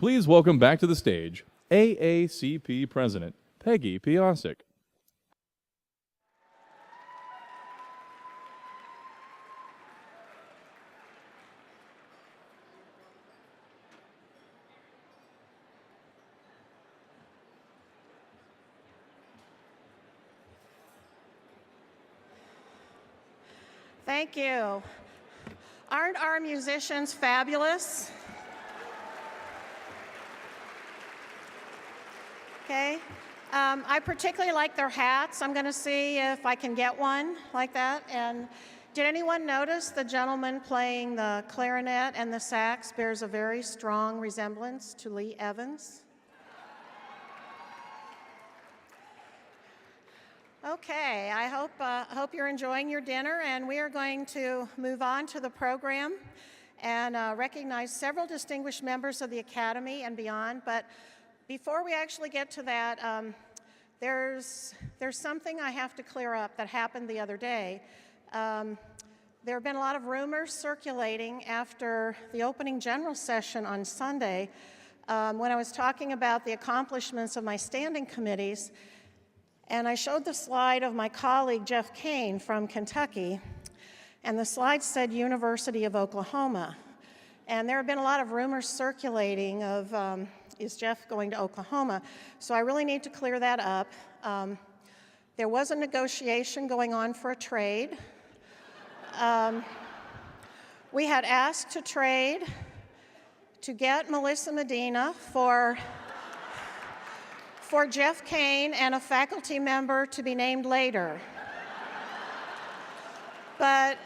Please welcome back to the stage AACP President Peggy Piasek. Thank you. Aren't our musicians fabulous? Okay. I particularly like their hats. I'm going to see if I can get one like that. And did anyone notice the gentleman playing the clarinet and the sax bears a very strong resemblance to Lee Evans? Okay, I hope you're enjoying your dinner, and we are going to move on to the program and recognize several distinguished members of the Academy and beyond. But before we actually get to that, there's something I have to clear up that happened the other day. There have been a lot of rumors circulating after the opening general session on Sunday when I was talking about the accomplishments of my standing committees. And I showed the slide of my colleague, Jeff Kane from Kentucky, and the slide said University of Oklahoma. And there have been a lot of rumors circulating of, is Jeff going to Oklahoma? So I really need to clear that up. There was a negotiation going on for a trade. We had asked to trade to get Melissa Medina for Jeff Kane and a faculty member to be named later. But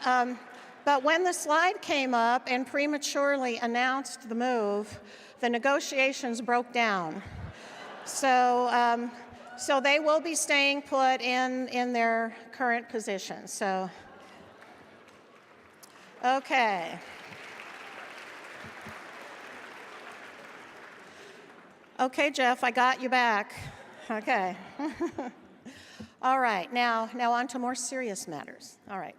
when the slide came up and prematurely announced the move, the negotiations broke down. So they will be staying put in their current position. So, okay. Okay, Jeff, I got you back. Okay. All right, now on to more serious matters. All right.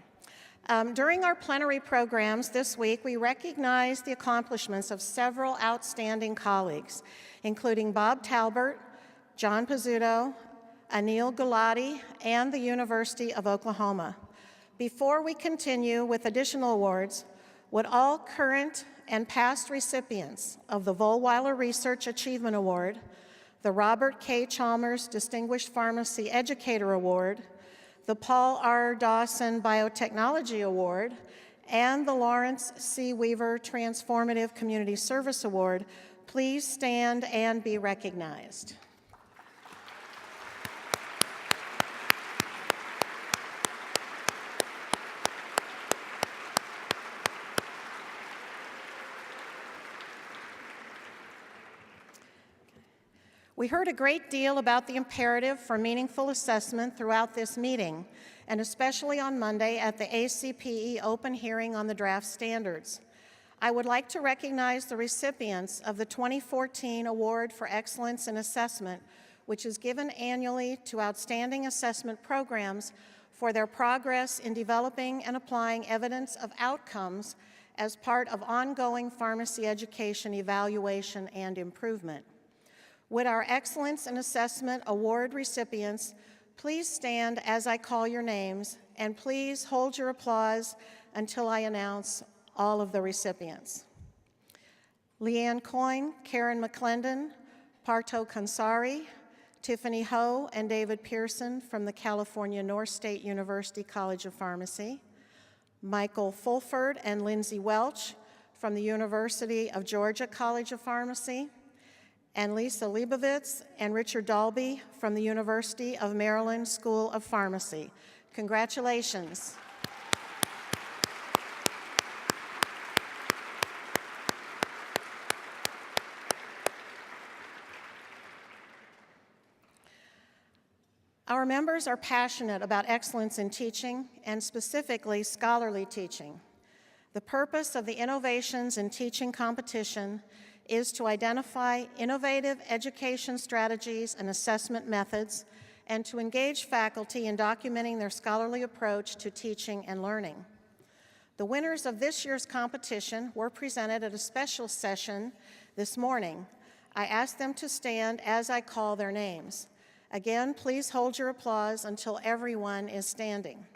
During our plenary programs this week, we recognized the accomplishments of several outstanding colleagues, including Bob Talbert, John Pizzuto, Anil Gulati, and the University of Oklahoma. Before we continue with additional awards, would all current and past recipients of the Vollweiler Research Achievement Award, the Robert K. Chalmers Distinguished Pharmacy Educator Award, the Paul R. Dawson Biotechnology Award, and the Lawrence C. Weaver Transformative Community Service Award please stand and be recognized? We heard a great deal about the imperative for meaningful assessment throughout this meeting, and especially on Monday at the ACPE open hearing on the draft standards. I would like to recognize the recipients of the 2014 Award for Excellence in Assessment, which is given annually to outstanding assessment programs for their progress in developing and applying evidence of outcomes as part of ongoing pharmacy education evaluation and improvement. Would our Excellence in Assessment Award recipients please stand as I call your names, and please hold your applause until I announce all of the recipients. Leanne Coyne, Karen McClendon, Parto Kansari, Tiffany Ho, and David Pearson from the California North State University College of Pharmacy, Michael Fulford and Lindsay Welch from the University of Georgia College of Pharmacy, and Lisa Leibovitz and Richard Dalby from the University of Maryland School of Pharmacy. Congratulations. Our members are passionate about excellence in teaching, and specifically scholarly teaching. The purpose of the Innovations in Teaching competition is to identify innovative education strategies and assessment methods, and to engage faculty in documenting their scholarly approach to teaching and learning. The winners of this year's competition were presented at a special session this morning. I ask them to stand as I call their names. Again, please hold your applause until everyone is standing.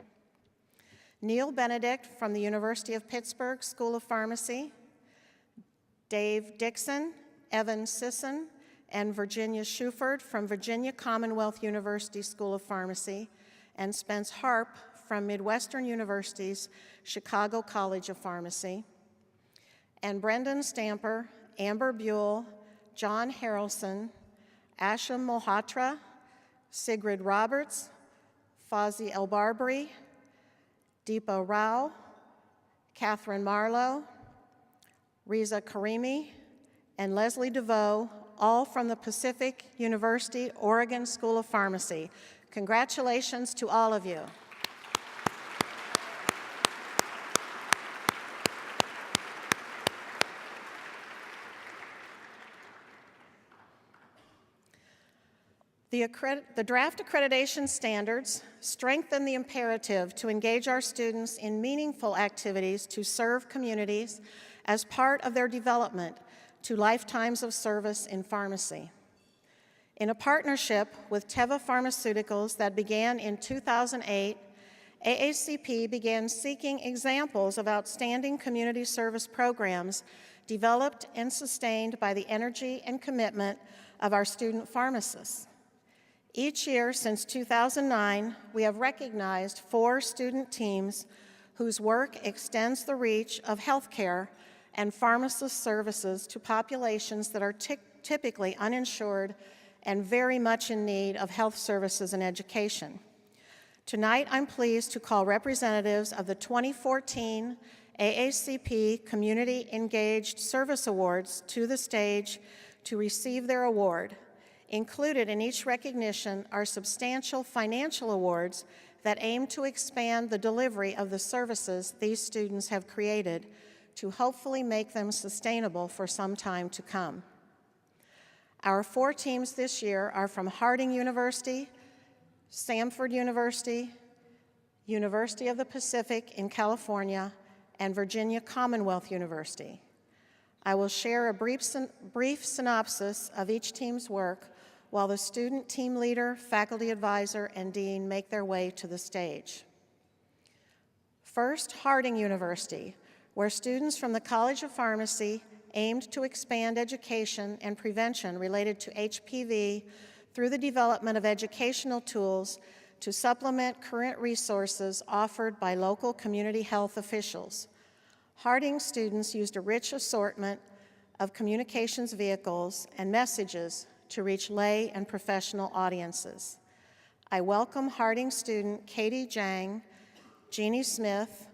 Neil Benedict from the University of Pittsburgh School of Pharmacy, Dave Dixon, Evan Sisson, and Virginia Shuford from Virginia Commonwealth University School of Pharmacy, and Spence Harp from Midwestern University's Chicago College of Pharmacy, and Brendan Stamper, Amber Buell, John Harrelson, Asha Mohatra, Sigrid Roberts, Fawzi El-Barbary, Deepa Rao, Catherine Marlowe, Riza Karimi, and Leslie DeVoe, all from the Pacific University Oregon School of Pharmacy. Congratulations to all of you. The draft accreditation standards strengthen the imperative to engage our students in meaningful activities to serve communities as part of their development to lifetimes of service in pharmacy. In a partnership with Teva Pharmaceuticals that began in 2008, AACP began seeking examples of outstanding community service programs developed and sustained by the energy and commitment of our student pharmacists. Each year since 2009, we have recognized 4 student teams whose work extends the reach of healthcare and pharmacist services to populations that are typically uninsured and very much in need of health services and education. Tonight, I'm pleased to call representatives of the 2014 AACP Community Engaged Service Awards to the stage to receive their award. Included in each recognition are substantial financial awards that aim to expand the delivery of the services these students have created to hopefully make them sustainable for some time to come. Our 4 teams this year are from Harding University, Samford University, University of the Pacific in California, and Virginia Commonwealth University. I will share a brief synopsis of each team's work while the student team leader, faculty advisor, and dean make their way to the stage. First, Harding University, where students from the College of Pharmacy aimed to expand education and prevention related to HPV through the development of educational tools to supplement current resources offered by local community health officials. Harding students used a rich assortment of communications vehicles and messages to reach lay and professional audiences. I welcome Harding student Katie Jang, Jeannie Smith,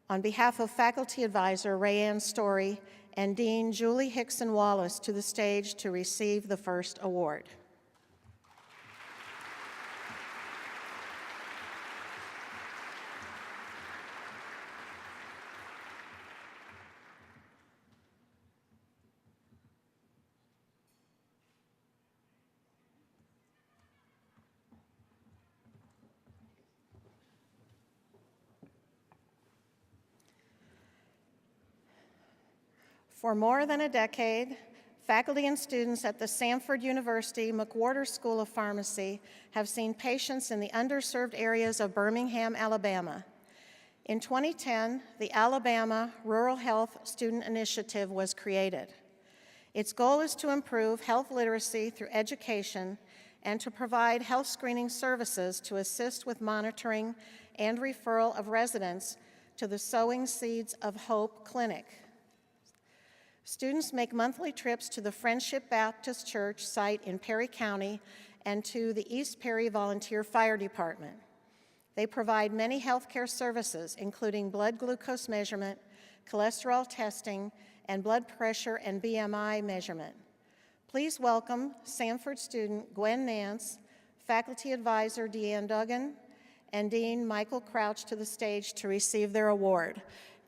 on behalf of faculty advisor Rayanne Story and Dean Julie Hickson Wallace to the stage to receive the first award. For more than a decade, faculty and students at the Samford University McWhorter School of Pharmacy have seen patients in the underserved areas of Birmingham, Alabama. In 2010, the Alabama Rural Health Student Initiative was created. Its goal is to improve health literacy through education and to provide health screening services to assist with monitoring and referral of residents to the Sowing Seeds of Hope Clinic. Students make monthly trips to the Friendship Baptist Church site in Perry County and to the East Perry Volunteer Fire Department. They provide many healthcare services, including blood glucose measurement, cholesterol testing, and blood pressure and BMI measurement. Please welcome Samford student Gwen Nance, faculty advisor Deanne Duggan, and Dean Michael Crouch to the stage to receive their award.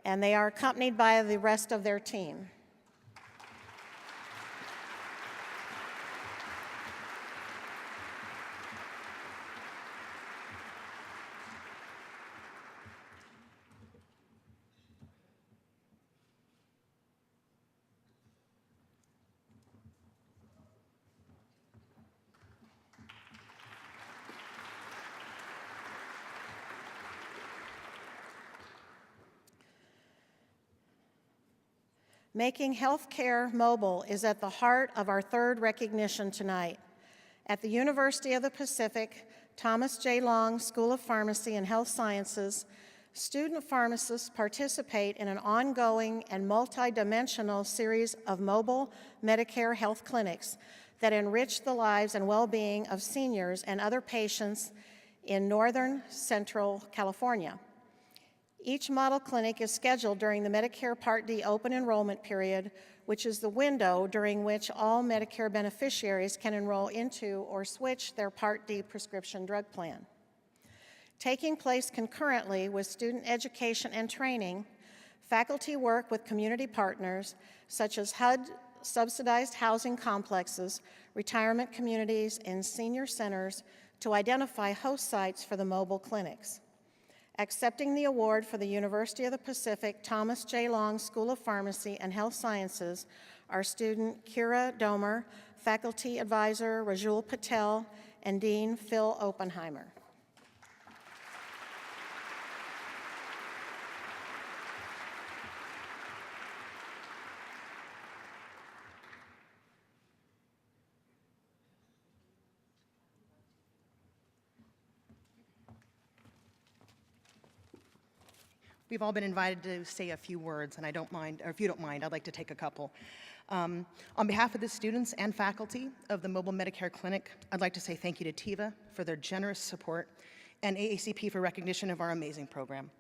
And they are accompanied by the rest of their team. Making healthcare mobile is at the heart of our third recognition tonight. At the University of the Pacific, Thomas J. Long School of Pharmacy and Health Sciences, student pharmacists participate in an ongoing and multidimensional series of mobile Medicare health clinics that enrich the lives and well-being of seniors and other patients in northern central California. Each model clinic is scheduled during the Medicare Part D open enrollment period, which is the window during which all Medicare beneficiaries can enroll into or switch their Part D prescription drug plan. Taking place concurrently with student education and training, faculty work with community partners such as HUD subsidized housing complexes, retirement communities, and senior centers to identify host sites for the mobile clinics. Accepting the award for the University of the Pacific Thomas J. Long School of Pharmacy and Health Sciences are student Kira Domer, faculty advisor Rajul Patel, and Dean Phil Oppenheimer. We've all been invited to say a few words, and I don't mind, or if you don't mind, I'd like to take a couple. On behalf of the students and faculty of the Mobile Medicare Clinic, I'd like to say thank you to TIVA for their generous support and AACP for recognition of our amazing program.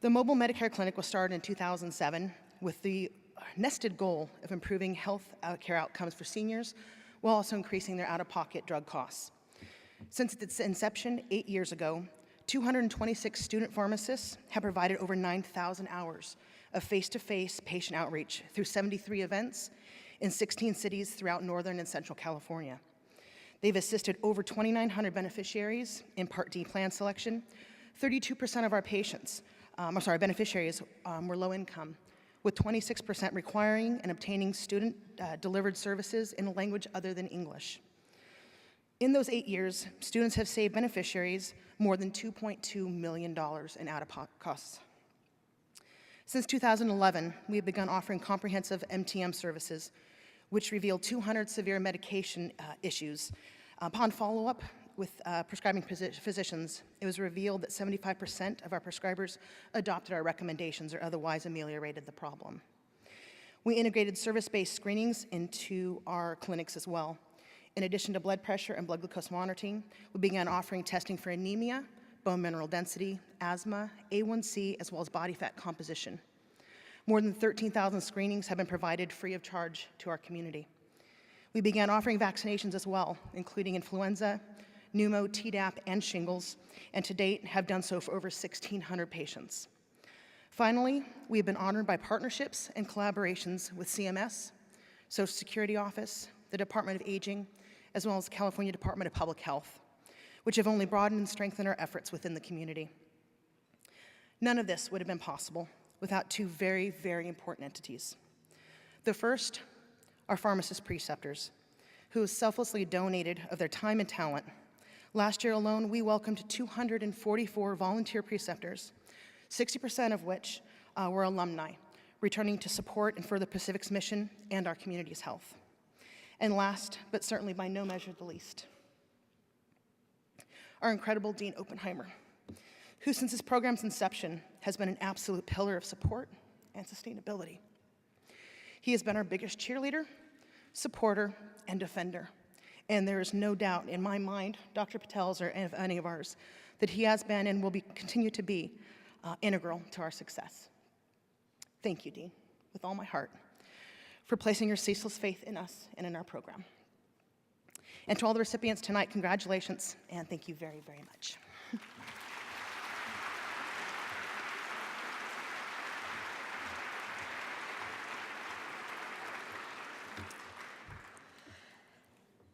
The Mobile Medicare Clinic was started in 2007 with the nested goal of improving health care outcomes for seniors while also increasing their out-of-pocket drug costs. Since its inception 8 years ago, 226 student pharmacists have provided over 9,000 hours of face-to-face patient outreach through 73 events in 16 cities throughout Northern and Central California. They've assisted over 2,900 beneficiaries in Part D plan selection. 32% of our beneficiaries were low income, with 26% requiring and obtaining student-delivered services in a language other than English. In those 8 years, students have saved beneficiaries more than $2.2 million in out-of-pocket costs. Since 2011, we have begun offering comprehensive MTM services, which revealed 200 severe medication issues. Upon follow-up with prescribing physicians, it was revealed that 75% of our prescribers adopted our recommendations or otherwise ameliorated the problem. We integrated service-based screenings into our clinics as well. In addition to blood pressure and blood glucose monitoring, we began offering testing for anemia, bone mineral density, asthma, A1C, as well as body fat composition. More than 13,000 screenings have been provided free of charge to our community. We began offering vaccinations as well, including influenza, pneumo, Tdap, and shingles, and to date have done so for over 1,600 patients. Finally, we have been honored by partnerships and collaborations with CMS, Social Security Office, the Department of Aging, as well as the California Department of Public Health, which have only broadened and strengthened our efforts within the community. None of this would have been possible without two very, very important entities. The first are pharmacist preceptors, who have selflessly donated of their time and talent. Last year alone, we welcomed 244 volunteer preceptors, 60% of which were alumni, returning to support and further Pacific's mission and our community's health. And last, but certainly by no measure the least, our incredible Dean Oppenheimer, who since this program's inception has been an absolute pillar of support and sustainability. He has been our biggest cheerleader, supporter, and defender. And there is no doubt in my mind, Dr. Patel's or any of ours, that he has been and will continue to be integral to our success. Thank you, Dean, with all my heart, for placing your ceaseless faith in us and in our program. And to all the recipients tonight, congratulations, and thank you very, very much.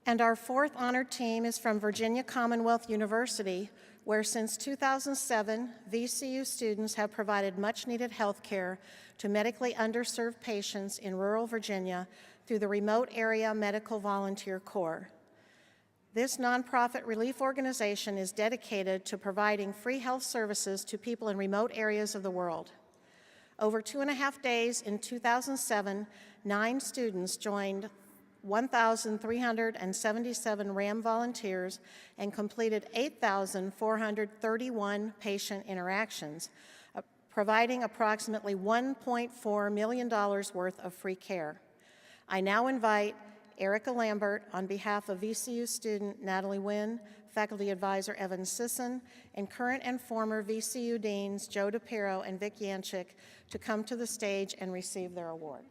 And our fourth honored team is from Virginia Commonwealth University, where since 2007, VCU students have provided much-needed health care to medically underserved patients in rural Virginia through the Remote Area Medical Volunteer Corps. This nonprofit relief organization is dedicated to providing free health services to people in remote areas of the world. Over 2.5 days in 2007, 9 students joined 1,377 RAM volunteers and completed 8,431 patient interactions, providing approximately $1.4 million worth of free care. I now invite Erica Lambert, on behalf of VCU student Natalie Wynn, faculty advisor Evan Sisson, and current and former VCU deans Joe DePiro and Vic Yanchik, to come to the stage and receive their award.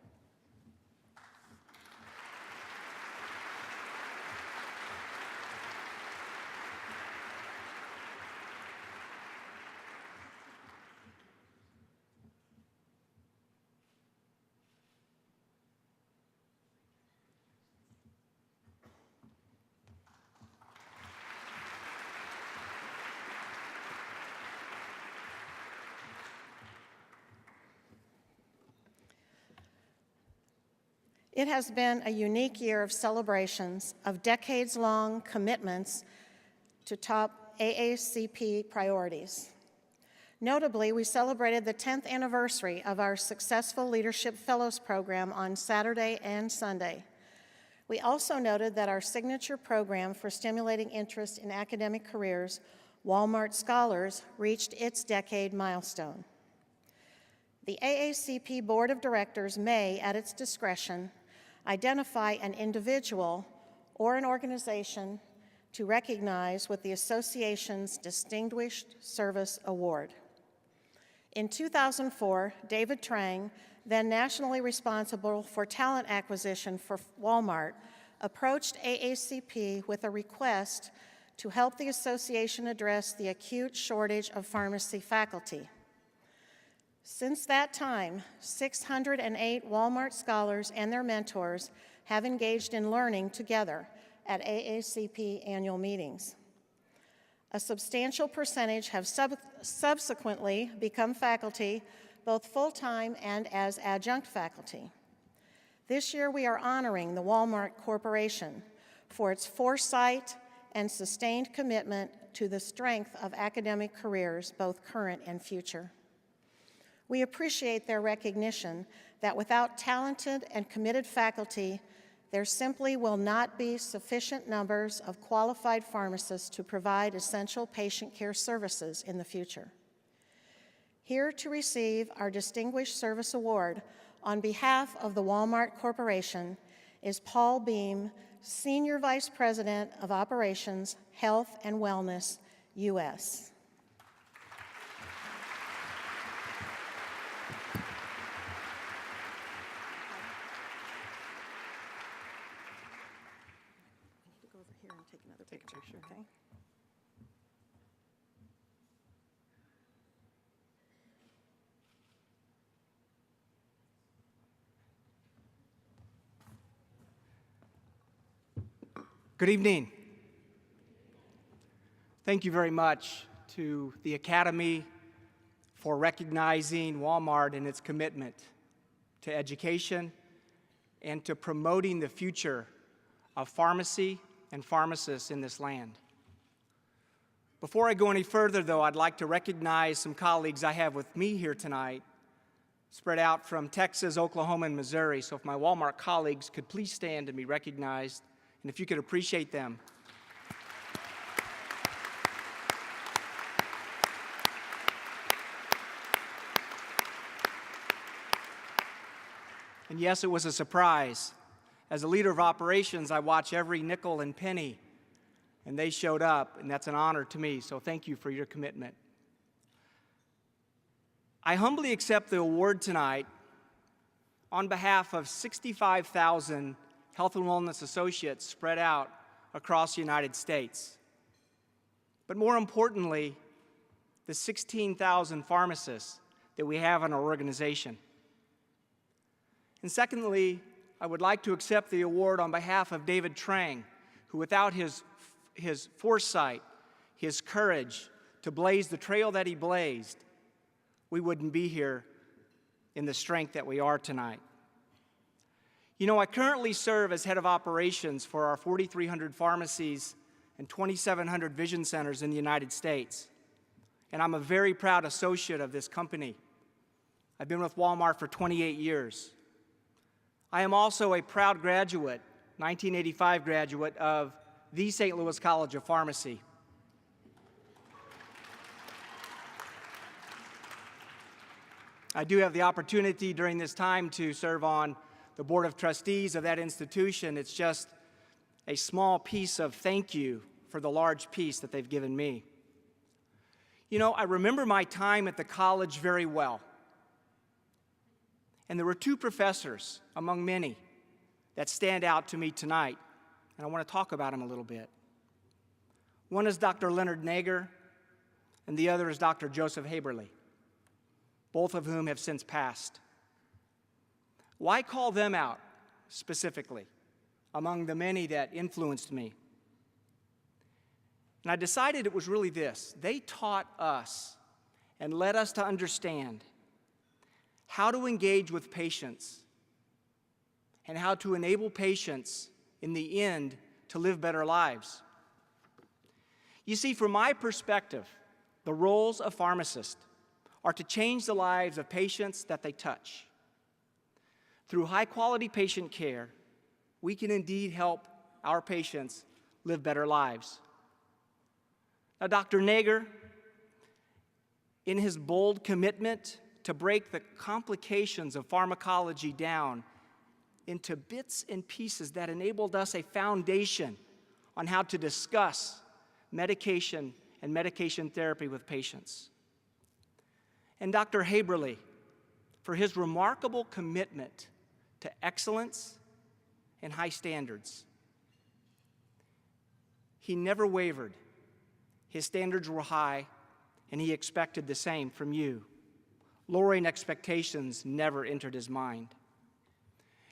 It has been a unique year of celebrations, of decades-long commitments to top AACP priorities. Notably, we celebrated the 10th anniversary of our successful Leadership Fellows program on Saturday and Sunday. We also noted that our signature program for stimulating interest in academic careers, Walmart Scholars, reached its decade milestone. The AACP Board of Directors may, at its discretion, identify an individual or an organization to recognize with the association's Distinguished Service Award. In 2004, David Trang, then nationally responsible for talent acquisition for Walmart, approached AACP with a request to help the association address the acute shortage of pharmacy faculty. Since that time, 608 Walmart scholars and their mentors have engaged in learning together at AACP annual meetings. A substantial percentage have subsequently become faculty, both full-time and as adjunct faculty. This year, we are honoring the Walmart Corporation for its foresight and sustained commitment to the strength of academic careers, both current and future. We appreciate their recognition that without talented and committed faculty, there simply will not be sufficient numbers of qualified pharmacists to provide essential patient care services in the future. Here to receive our Distinguished Service Award on behalf of the Walmart Corporation is Paul Beam, Senior Vice President of Operations, Health and Wellness, U.S. Take another picture. Okay. Good evening. Thank you very much to the Academy for recognizing Walmart and its commitment to education and to promoting the future of pharmacy and pharmacists in this land. Before I go any further, though, I'd like to recognize some colleagues I have with me here tonight, spread out from Texas, Oklahoma, and Missouri. So if my Walmart colleagues could please stand and be recognized, and if you could appreciate them. And yes, it was a surprise. As a leader of operations, I watch every nickel and penny, and they showed up, and that's an honor to me, so thank you for your commitment. I humbly accept the award tonight on behalf of 65,000 health and wellness associates spread out across the United States. But more importantly, the 16,000 pharmacists that we have in our organization. And secondly, I would like to accept the award on behalf of David Trang, who without his foresight, his courage to blaze the trail that he blazed, we wouldn't be here in the strength that we are tonight. You know, I currently serve as head of operations for our 4,300 pharmacies and 2,700 vision centers in the United States, and I'm a very proud associate of this company. I've been with Walmart for 28 years. I am also a proud graduate, 1985 graduate of the St. Louis College of Pharmacy. I do have the opportunity during this time to serve on the Board of Trustees of that institution. It's just a small piece of thank you for the large piece that they've given me. You know, I remember my time at the college very well. And there were two professors, among many, that stand out to me tonight, and I want to talk about them a little bit. One is Dr. Leonard Nager, and the other is Dr. Joseph Haberle, both of whom have since passed. Why call them out specifically among the many that influenced me? And I decided it was really this. They taught us and led us to understand how to engage with patients and how to enable patients in the end to live better lives. You see, from my perspective, the roles of pharmacists are to change the lives of patients that they touch. Through high-quality patient care, we can indeed help our patients live better lives. Now, Dr. Nager, in his bold commitment to break the complications of pharmacology down into bits and pieces that enabled us a foundation on how to discuss medication and medication therapy with patients. And Dr. Haberle, for his remarkable commitment to excellence and high standards. He never wavered. His standards were high, and he expected the same from you. Lowering expectations never entered his mind.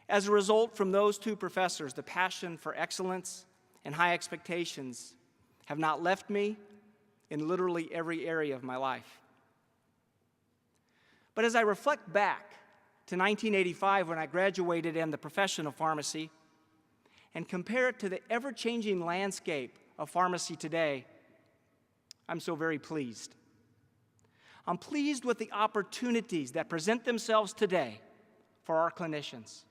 As a result, from those two professors, the passion for excellence and high expectations have not left me in literally every area of my life. But as I reflect back to 1985 when I graduated in the profession of pharmacy and compare it to the ever-changing landscape of pharmacy today, I'm so very pleased. I'm pleased with the opportunities that present themselves today for our clinicians.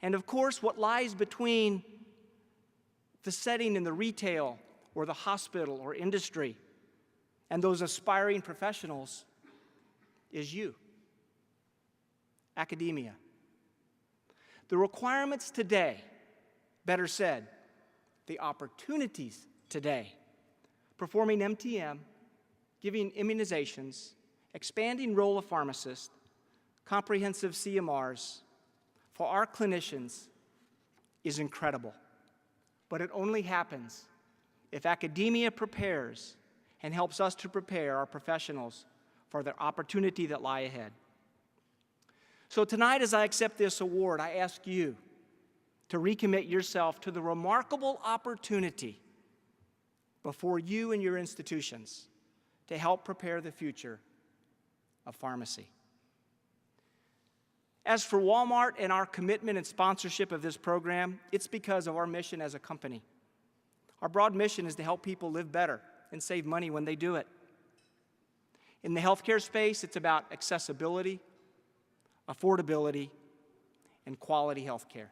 And of course, what lies between the setting in the retail or the hospital or industry and those aspiring professionals is you, academia. The requirements today, better said, the opportunities today, performing MTM, giving immunizations, expanding role of pharmacists, comprehensive CMRs, for our clinicians is incredible. But it only happens if academia prepares and helps us to prepare our professionals for the opportunity that lie ahead. So tonight, as I accept this award, I ask you to recommit yourself to the remarkable opportunity before you and your institutions to help prepare the future of pharmacy. As for Walmart and our commitment and sponsorship of this program, it's because of our mission as a company. Our broad mission is to help people live better and save money when they do it. In the healthcare space, it's about accessibility, affordability, and quality healthcare,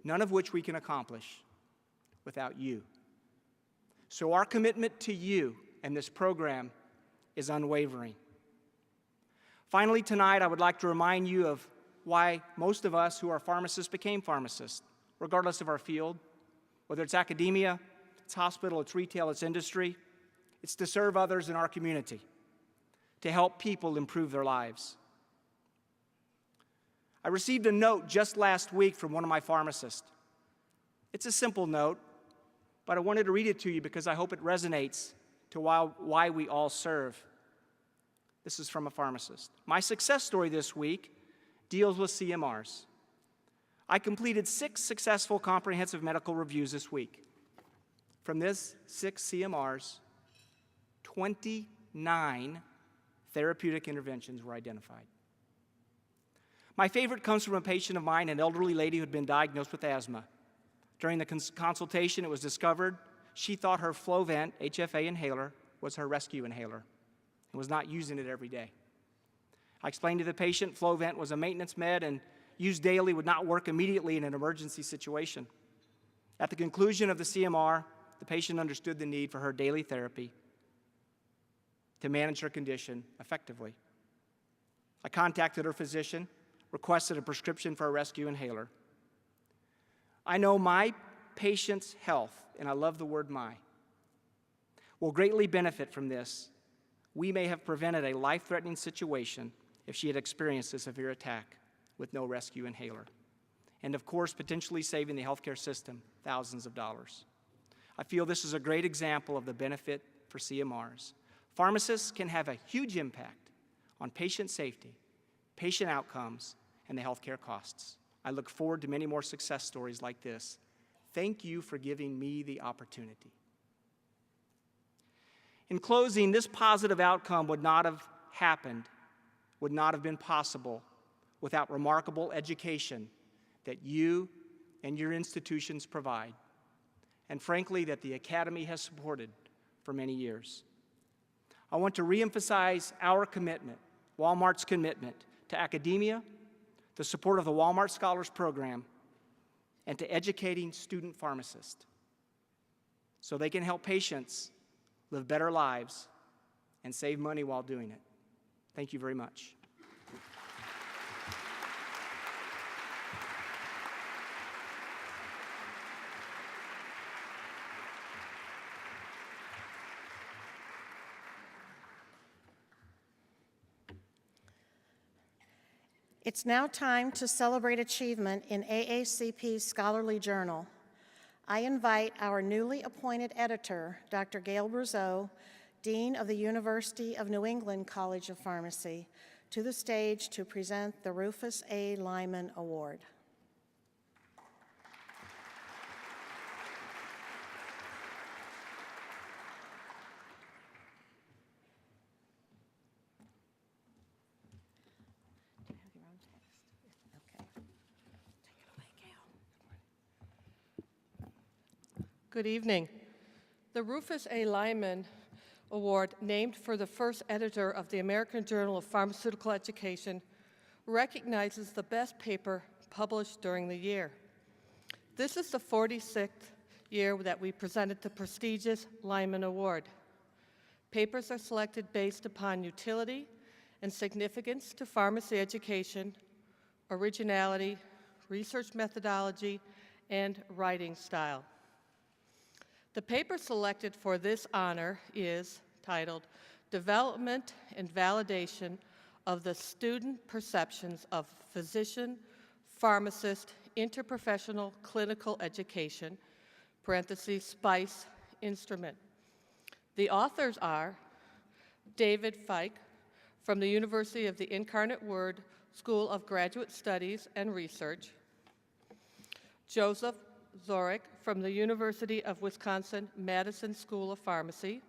none of which we can accomplish without you. So our commitment to you and this program is unwavering. Finally, tonight, I would like to remind you of why most of us who are pharmacists became pharmacists, regardless of our field, whether it's academia, it's hospital, it's retail, it's industry. It's to serve others in our community, to help people improve their lives. I received a note just last week from one of my pharmacists. It's a simple note, but I wanted to read it to you because I hope it resonates to why we all serve. This is from a pharmacist. My success story this week deals with CMRs. I completed 6 successful comprehensive medical reviews this week. From this 6 CMRs, 29 therapeutic interventions were identified. My favorite comes from a patient of mine, an elderly lady who had been diagnosed with asthma. During the consultation, it was discovered she thought her Flovent HFA inhaler was her rescue inhaler and was not using it every day. I explained to the patient Flovent was a maintenance med and used daily would not work immediately in an emergency situation. At the conclusion of the CMR, the patient understood the need for her daily therapy to manage her condition effectively. I contacted her physician, requested a prescription for a rescue inhaler. I know my patient's health, and I love the word my, will greatly benefit from this. We may have prevented a life-threatening situation if she had experienced a severe attack with no rescue inhaler. And of course, potentially saving the healthcare system thousands of dollars. I feel this is a great example of the benefit for CMRs. Pharmacists can have a huge impact on patient safety, patient outcomes, and the healthcare costs. I look forward to many more success stories like this. Thank you for giving me the opportunity. In closing, this positive outcome would not have happened, would not have been possible without remarkable education that you and your institutions provide, and frankly, that the Academy has supported for many years. I want to reemphasize our commitment, Walmart's commitment to academia, the support of the Walmart Scholars Program, and to educating student pharmacists so they can help patients live better lives and save money while doing it. Thank you very much. It's now time to celebrate achievement in AACP's scholarly journal. I invite our newly appointed editor, Dr. Gail Brazeau, Dean of the University of New England College of Pharmacy, to the stage to present the Rufus A. Lyman Award. Good evening. The Rufus A. Lyman Award, named for the first editor of the American Journal of Pharmaceutical Education, recognizes the best paper published during the year. This is the 46th year that we presented the prestigious Lyman Award. Papers are selected based upon utility and significance to pharmacy education, originality, research methodology, and writing style. The paper selected for this honor is titled Development and Validation of the Student Perceptions of Physician, Pharmacist, Interprofessional Clinical Education, parentheses, SPICE instrument. The authors are David Fike from the University of the Incarnate Word School of Graduate Studies and Research, Joseph Zorek from the University of Wisconsin-Madison School of Pharmacy,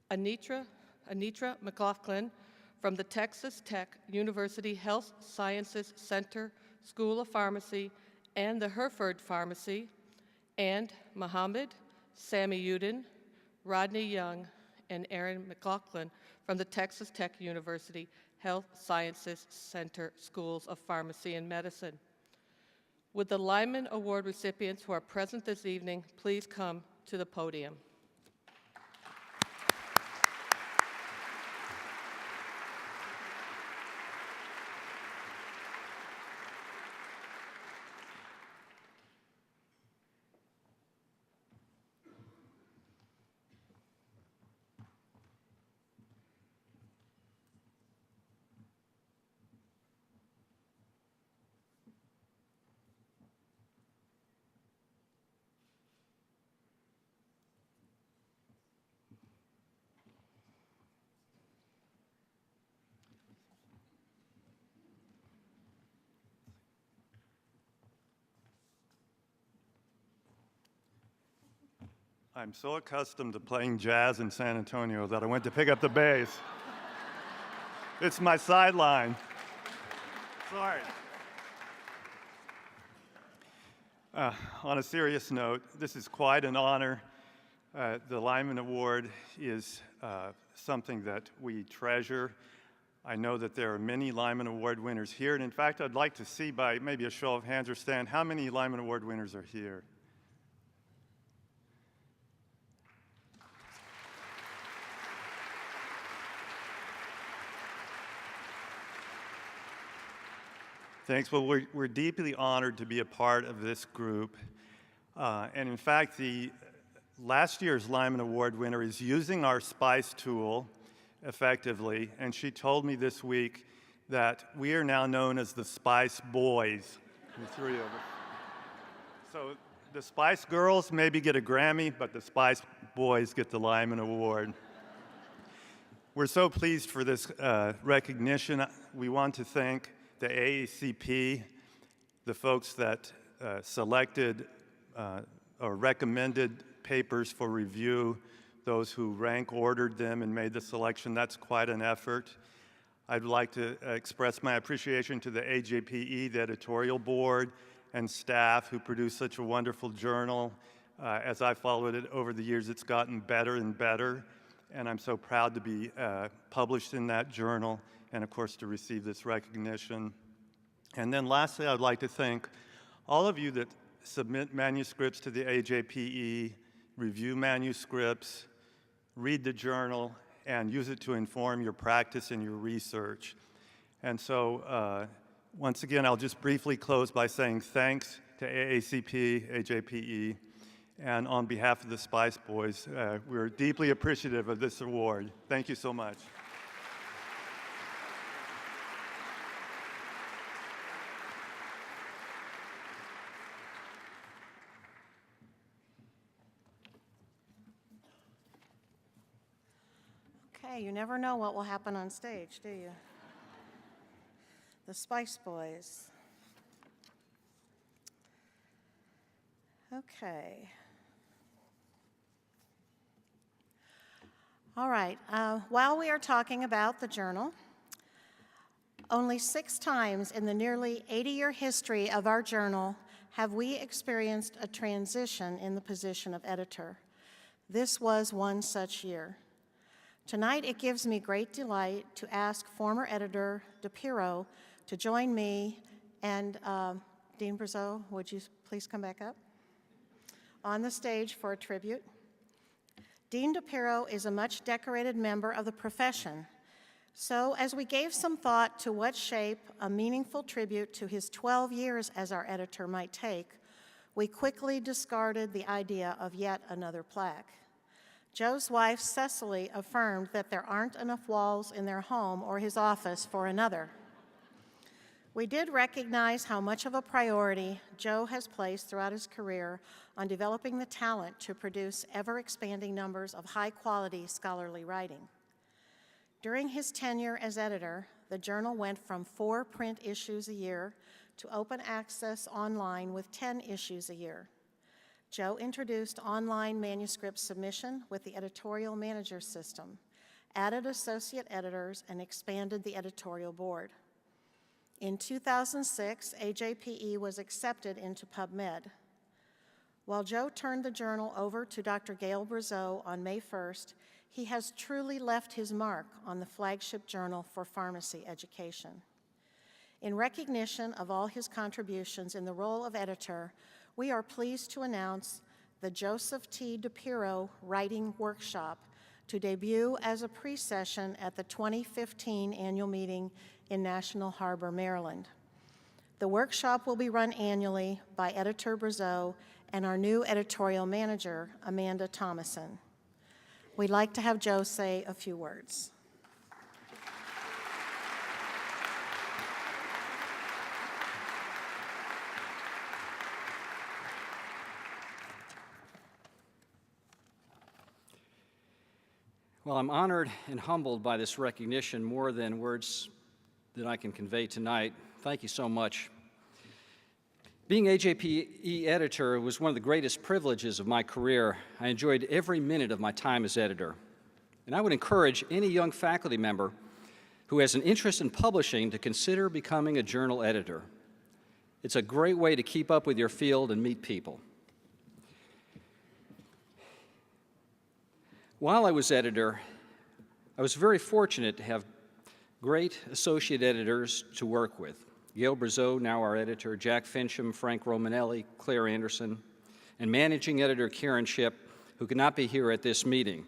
Anitra McLaughlin from the Texas Tech University Health Sciences Center School of Pharmacy and the Hereford Pharmacy, and Mohammed, Sammy Uden, Rodney Young, and Aaron McLaughlin from the Texas Tech University Health Sciences Center Schools of Pharmacy and Medicine. Would the Lyman Award recipients who are present this evening please come to the podium? I'm so accustomed to playing jazz in San Antonio that I went to pick up the bass. It's my sideline. Sorry. On a serious note, this is quite an honor. The Lyman Award is something that we treasure. I know that there are many Lyman Award winners here, and in fact, I'd like to see by maybe a show of hands or stand how many Lyman Award winners are here. Thanks. Well, we're deeply honored to be a part of this group. And in fact, the last year's Lyman Award winner is using our SPICE tool effectively, and she told me this week that we are now known as the SPICE Boys, the three of us. So the SPICE girls maybe get a Grammy, but the SPICE Boys get the Lyman Award. We're so pleased for this recognition. We want to thank the AACP, the folks that selected or recommended papers for review, those who rank ordered them and made the selection. That's quite an effort. I'd like to express my appreciation to the AJPE, the editorial board, and staff who produced such a wonderful journal. As I followed it over the years, it's gotten better and better, and I'm so proud to be published in that journal and, of course, to receive this recognition. And then lastly, I'd like to thank all of you that submit manuscripts to the AJPE, review manuscripts, read the journal, and use it to inform your practice and your research. And so, once again, I'll just briefly close by saying thanks to AACP, AJPE, and on behalf of the SPICE Boys, we're deeply appreciative of this award. Thank you so much. Okay, you never know what will happen on stage, do you? The Spice Boys. Okay. All right, while we are talking about the journal, only 6 times in the nearly 80-year history of our journal have we experienced a transition in the position of editor. This was one such year. Tonight, it gives me great delight to ask former editor DePiro to join me and Dean Brazeau, would you please come back up on the stage for a tribute. Dean DePiro is a much decorated member of the profession. So as we gave some thought to what shape a meaningful tribute to his 12 years as our editor might take, we quickly discarded the idea of yet another plaque. Joe's wife, Cecily, affirmed that there aren't enough walls in their home or his office for another. We did recognize how much of a priority Joe has placed throughout his career on developing the talent to produce ever-expanding numbers of high-quality scholarly writing. During his tenure as editor, the journal went from 4 print issues a year to open access online with 10 issues a year. Joe introduced online manuscript submission with the editorial manager system, added associate editors, and expanded the editorial board. In 2006, AJPE was accepted into PubMed. While Joe turned the journal over to Dr. Gail Brazeau on May 1st, he has truly left his mark on the flagship journal for pharmacy education. In recognition of all his contributions in the role of editor, we are pleased to announce the Joseph T. DePiro Writing Workshop to debut as a pre-session at the 2015 annual meeting in National Harbor, Maryland. The workshop will be run annually by Editor Brazeau and our new editorial manager, Amanda Thomason. We'd like to have Joe say a few words. Well, I'm honored and humbled by this recognition more than words that I can convey tonight. Thank you so much. Being AJPE editor was one of the greatest privileges of my career. I enjoyed every minute of my time as editor. And I would encourage any young faculty member who has an interest in publishing to consider becoming a journal editor. It's a great way to keep up with your field and meet people. While I was editor, I was very fortunate to have great associate editors to work with. Gail Brazeau, now our editor, Jack Fincham, Frank Romanelli, Claire Anderson, and managing editor Karen Shipp, who could not be here at this meeting,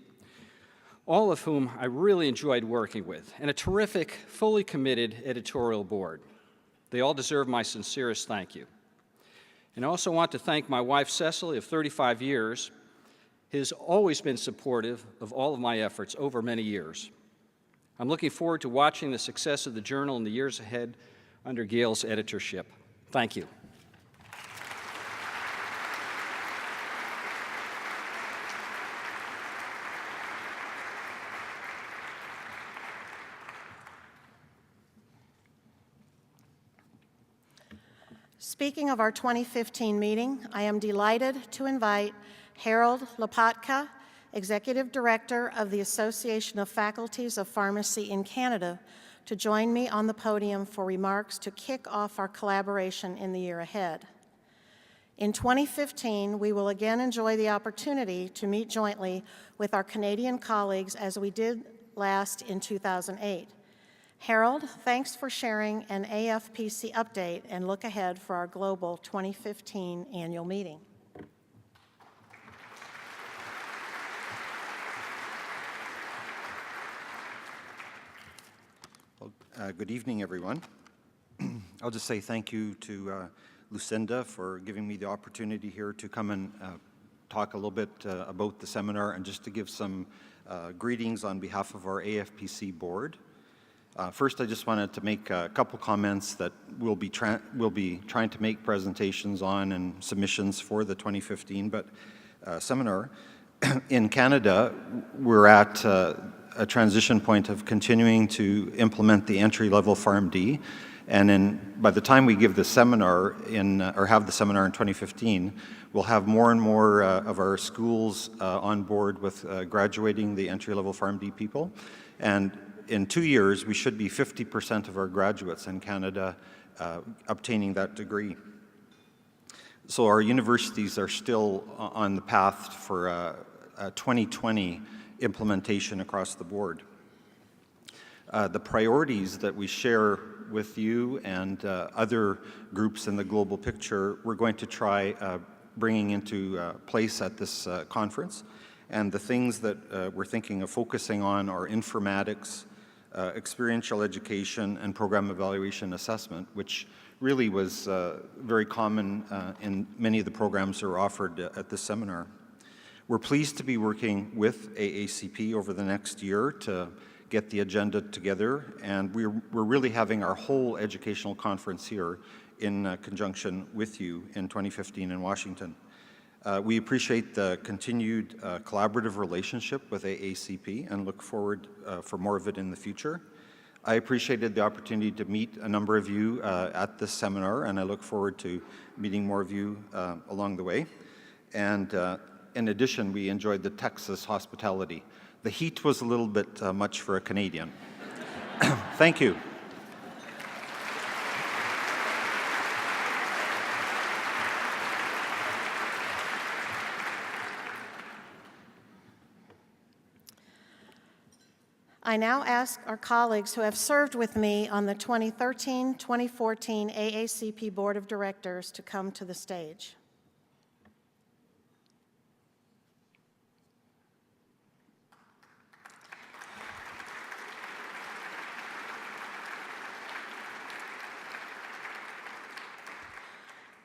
all of whom I really enjoyed working with, and a terrific, fully committed editorial board. They all deserve my sincerest thank you. And I also want to thank my wife, Cecily, of 35 years, who has always been supportive of all of my efforts over many years. I'm looking forward to watching the success of the journal in the years ahead under Gail's editorship. Thank you. Speaking of our 2015 meeting, I am delighted to invite Harold Lopatka, Executive Director of the Association of Faculties of Pharmacy in Canada, to join me on the podium for remarks to kick off our collaboration in the year ahead. In 2015, we will again enjoy the opportunity to meet jointly with our Canadian colleagues as we did last in 2008. Harold, thanks for sharing an AFPC update and look ahead for our global 2015 annual meeting. Well, good evening, everyone. I'll just say thank you to Lucinda for giving me the opportunity here to come and talk a little bit about the seminar and just to give some greetings on behalf of our AFPC board. First, I just wanted to make a couple comments that we'll be trying to make presentations on and submissions for the 2015 seminar. In Canada, we're at a transition point of continuing to implement the entry-level PharmD, and by the time we give the seminar or have the seminar in 2015, we'll have more and more of our schools on board with graduating the entry-level PharmD people, and in 2 years, we should be 50% of our graduates in Canada obtaining that degree. So our universities are still on the path for a 2020 implementation across the board. The priorities that we share with you and other groups in the global picture, we're going to try bringing into place at this conference. And the things that we're thinking of focusing on are informatics, experiential education, and program evaluation assessment, which really was very common in many of the programs that are offered at this seminar. We're pleased to be working with AACP over the next year to get the agenda together, and we're really having our whole educational conference here in conjunction with you in 2015 in Washington. We appreciate the continued collaborative relationship with AACP and look forward for more of it in the future. I appreciated the opportunity to meet a number of you at this seminar, and I look forward to meeting more of you along the way. And in addition, we enjoyed the Texas hospitality. The heat was a little bit much for a Canadian. Thank you. I now ask our colleagues who have served with me on the 2013-2014 AACP Board of Directors to come to the stage.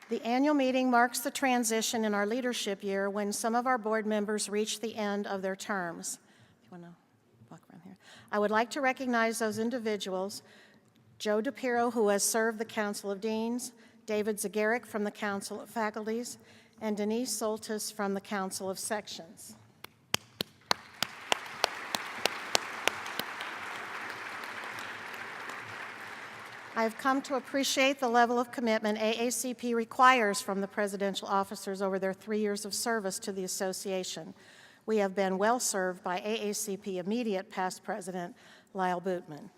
The annual meeting marks the transition in our leadership year when some of our board members reach the end of their terms. You want to walk around here? I would like to recognize those individuals: Joe DePiro, who has served the Council of Deans, David Zagaric from the Council of Faculties, and Denise Soltis from the Council of Sections. I have come to appreciate the level of commitment AACP requires from the presidential officers over their 3 years of service to the association. We have been well served by AACP immediate past president, Lyle Bootman.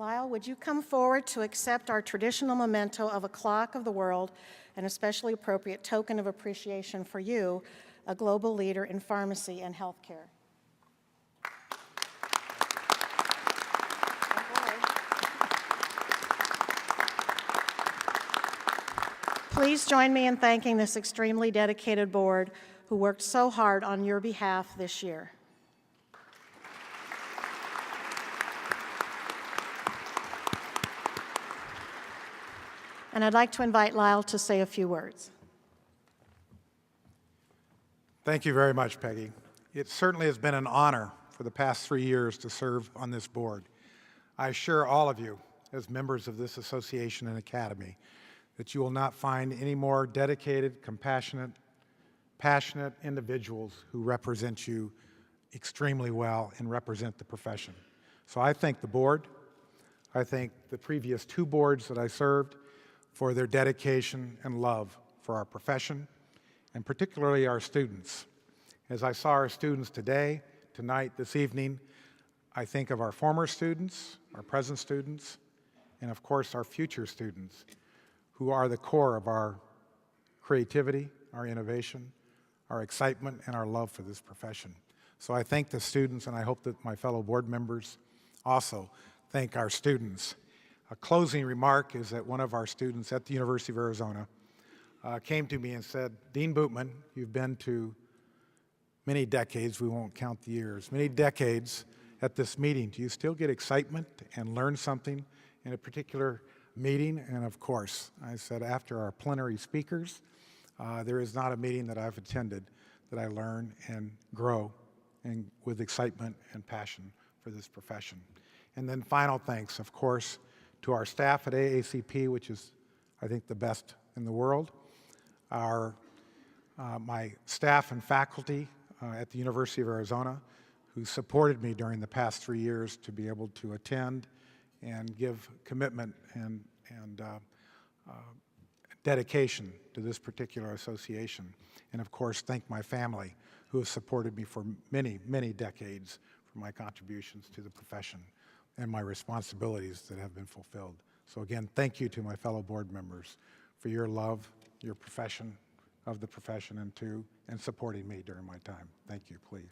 Lyle, would you come forward to accept our traditional memento of a clock of the world, an especially appropriate token of appreciation for you, a global leader in pharmacy and healthcare? Please join me in thanking this extremely dedicated board who worked so hard on your behalf this year. And I'd like to invite Lyle to say a few words. Thank you very much, Peggy. It certainly has been an honor for the past 3 years to serve on this board. I assure all of you, as members of this association and academy, that you will not find any more dedicated, compassionate, passionate individuals who represent you extremely well and represent the profession. So I thank the board. I thank the previous 2 boards that I served for their dedication and love for our profession, and particularly our students. As I saw our students today, tonight, this evening, I think of our former students, our present students, and of course our future students, who are the core of our creativity, our innovation, our excitement, and our love for this profession. So I thank the students, and I hope that my fellow board members also thank our students. A closing remark is that one of our students at the University of Arizona came to me and said, "Dean Bootman, you've been to many decades, we won't count the years, many decades at this meeting. Do you still get excitement and learn something in a particular meeting?" And of course, I said, after our plenary speakers, there is not a meeting that I've attended that I learn and grow and with excitement and passion for this profession. And then final thanks, of course, to our staff at AACP, which is, I think, the best in the world. My staff and faculty at the University of Arizona, who supported me during the past 3 years to be able to attend and give commitment and dedication to this particular association. And of course, thank my family, who have supported me for many, many decades for my contributions to the profession and my responsibilities that have been fulfilled. So again, thank you to my fellow board members for your love, your profession of the profession, and supporting me during my time. Thank you, please.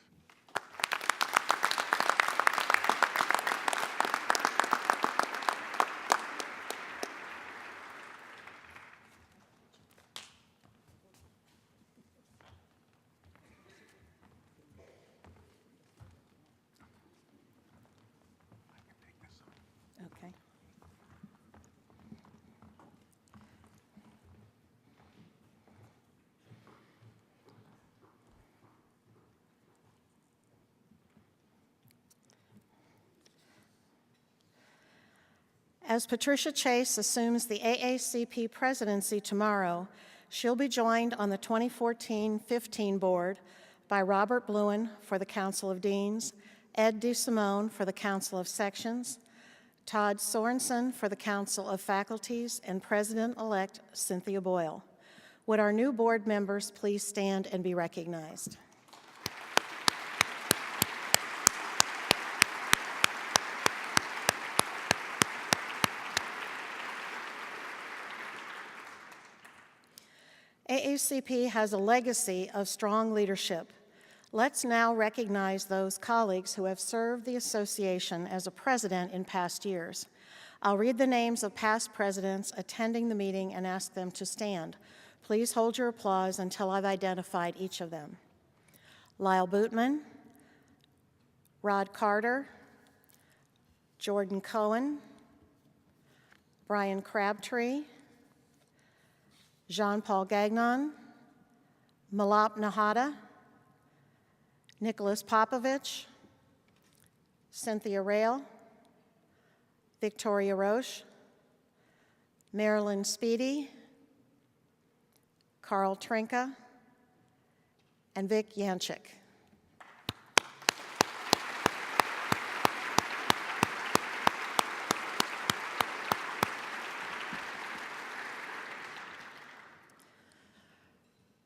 Okay. As Patricia Chase assumes the AACP presidency tomorrow, she'll be joined on the 2014-15 board by Robert Bluen for the Council of Deans, Ed DeSimone for the Council of Sections, Todd Sorensen for the Council of Faculties, and President-elect Cynthia Boyle. Would our new board members please stand and be recognized? AACP has a legacy of strong leadership. Let's now recognize those colleagues who have served the association as a president in past years. I'll read the names of past presidents attending the meeting and ask them to stand. Please hold your applause until I've identified each of them. Lyle Bootman, Rod Carter, Jordan Cohen, Brian Crabtree, Jean-Paul Gagnon, Malap Nahata, Nicholas Popovich, Cynthia Rail, Victoria Roche, Marilyn Speedy, Carl Trinka, and Vic Yanchik.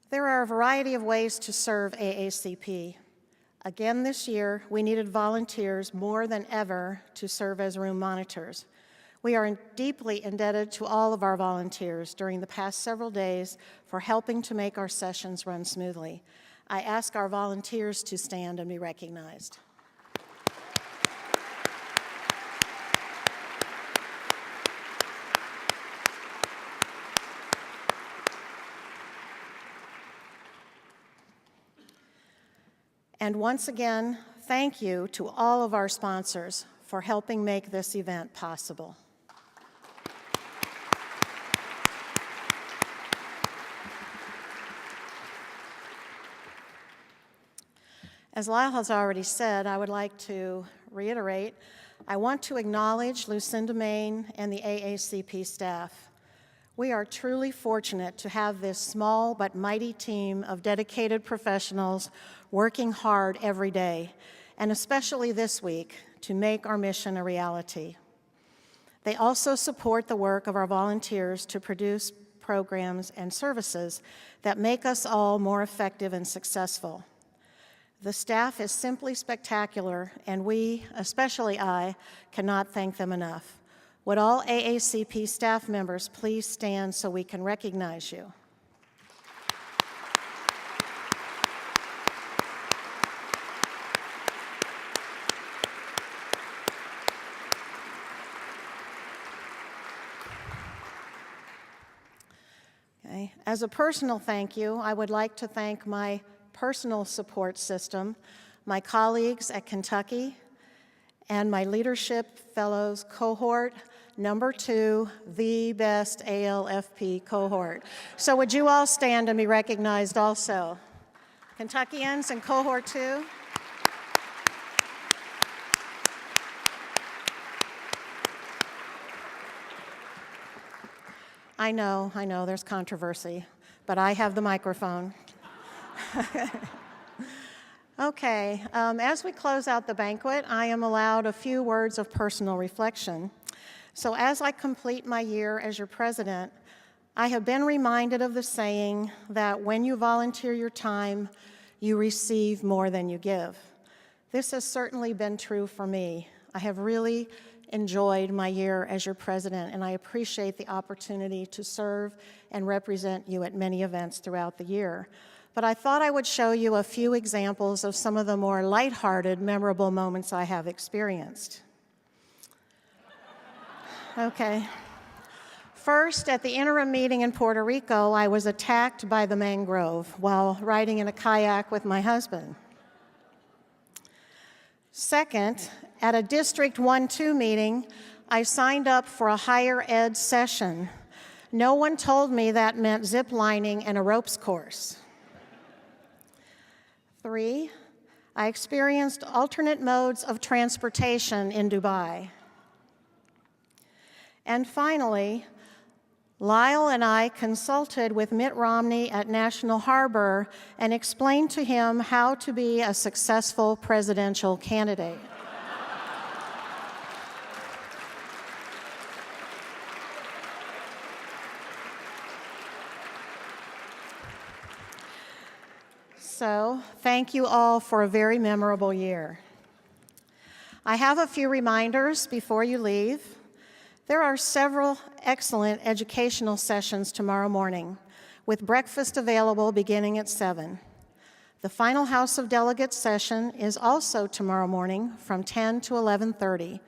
There are a variety of ways to serve AACP. Again this year, we needed volunteers more than ever to serve as room monitors. We are deeply indebted to all of our volunteers during the past several days for helping to make our sessions run smoothly. I ask our volunteers to stand and be recognized. And once again, thank you to all of our sponsors for helping make this event possible. As Lyle has already said, I would like to reiterate, I want to acknowledge Lucinda Main and the AACP staff. We are truly fortunate to have this small but mighty team of dedicated professionals working hard every day, and especially this week, to make our mission a reality. They also support the work of our volunteers to produce programs and services that make us all more effective and successful. The staff is simply spectacular, and we, especially I, cannot thank them enough. Would all AACP staff members please stand so we can recognize you? Okay. As a personal thank you, I would like to thank my personal support system, my colleagues at Kentucky, and my Leadership Fellows cohort, number 2, the best ALFP cohort. So would you all stand and be recognized also? Kentuckians in cohort 2. I know, there's controversy, but I have the microphone. Okay, as we close out the banquet, I am allowed a few words of personal reflection. So as I complete my year as your president, I have been reminded of the saying that when you volunteer your time, you receive more than you give. This has certainly been true for me. I have really enjoyed my year as your president, and I appreciate the opportunity to serve and represent you at many events throughout the year. But I thought I would show you a few examples of some of the more lighthearted, memorable moments I have experienced. Okay. First, at the interim meeting in Puerto Rico, I was attacked by the mangrove while riding in a kayak with my husband. Second, at a District 1-2 meeting, I signed up for a higher ed session. No one told me that meant zip lining and a ropes course. 3, I experienced alternate modes of transportation in Dubai. And finally, Lyle and I consulted with Mitt Romney at National Harbor and explained to him how to be a successful presidential candidate. So, thank you all for a very memorable year. I have a few reminders before you leave. There are several excellent educational sessions tomorrow morning, with breakfast available beginning at 7. The final House of Delegates session is also tomorrow morning from 10 to 11:30.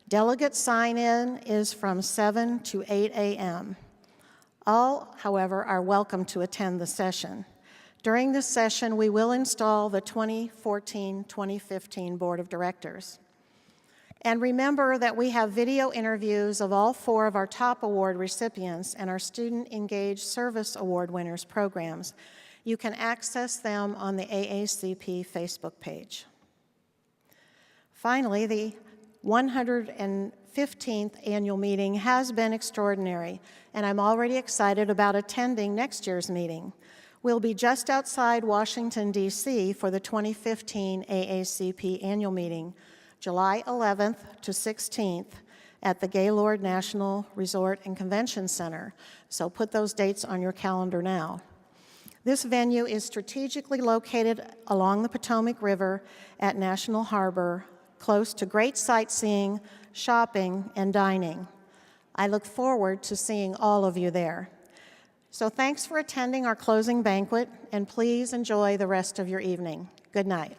Delegate sign-in is from 7 to 8 a.m. All, however, are welcome to attend the session. During this session, we will install the 2014-2015 Board of Directors. And remember that we have video interviews of all 4 of our top award recipients and our Student Engaged Service Award winners programs. You can access them on the AACP Facebook page. Finally, the 115th annual meeting has been extraordinary, and I'm already excited about attending next year's meeting. We'll be just outside Washington, D.C. for the 2015 AACP annual meeting, July 11th to 16th at the Gaylord National Resort and Convention Center. So put those dates on your calendar now. This venue is strategically located along the Potomac River at National Harbor, close to great sightseeing, shopping, and dining. I look forward to seeing all of you there. So thanks for attending our closing banquet, and please enjoy the rest of your evening. Good night.